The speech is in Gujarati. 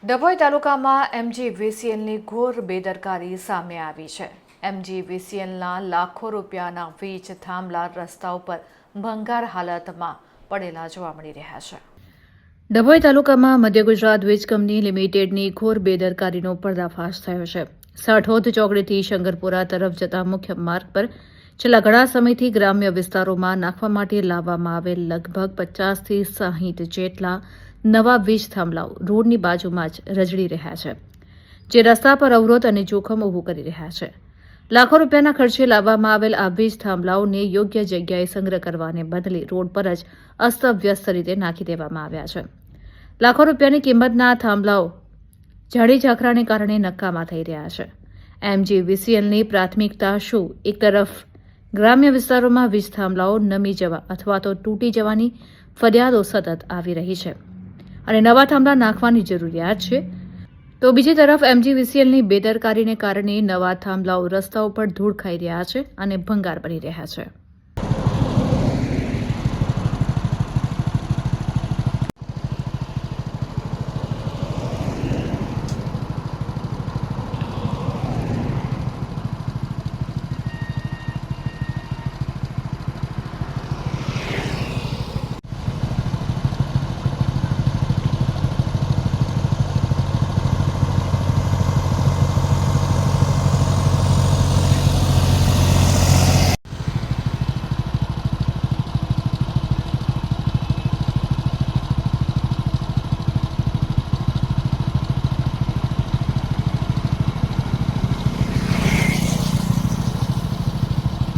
ડભોઈ તાલુકામાં MGVCLની ઘોર બેદરકારી સામે આવી છે. MGVCLના લાખો રૂપિયાના વીજ થાંભલા રસ્તા ઉપર ભંગાર હાલતમાં પડેલા જોવા મળી રહ્યા છે. ડભોઈ તાલુકામાં મધ્ય ગુજરાત વીજ કંપની લિમિટેડની ઘોર બેદરકારીનો પર્દાફાશ થયો છે. સાઠોદ ચોકડીથી શંકરપુરા તરફ જતા મુખ્ય માર્ગ પર છેલ્લા ઘણા સમયથી ગ્રામ્ય વિસ્તારોમાં નાખવા માટે લાવવામાં આવેલ લગભગ 50થી 60 જેટલા નવા વીજ થાંભલાઓ રોડની બાજુમાં જ રજડી રહ્યા છે, જે રસ્તા પર અવરોધ અને જોખમ ઊભું કરી રહ્યા છે. લાખો રૂપિયાના ખર્ચે લાવવામાં આવેલ આ વીજ થાંભલાઓને યોગ્ય જગ્યાએ સંગ્રહ કરવાને બદલે રોડ પર જ અસ્તવ્યસ્ત રીતે નાખી દેવામાં આવ્યા છે. લાખો રૂપિયાની કિંમતના આ થાંભલાઓ ઝાડી ઝાખરાને કારણે નકામા થઈ રહ્યા છે. MGVCLની પ્રાથમિકતા શું? એક તરફ ગ્રામ્ય વિસ્તારોમાં વીજ થાંભલાઓ નમી જવા અથવા તો તૂટી જવાની ફરિયાદો સતત આવી રહી છે અને નવા થાંભલા નાખવાની જરૂરિયાત છે, તો બીજી તરફ MGVCLની બેદરકારીને કારણે નવા થાંભલાઓ રસ્તાઓ પર ધૂળ ખાઈ રહ્યા છે અને ભંગાર બની રહ્યા છે.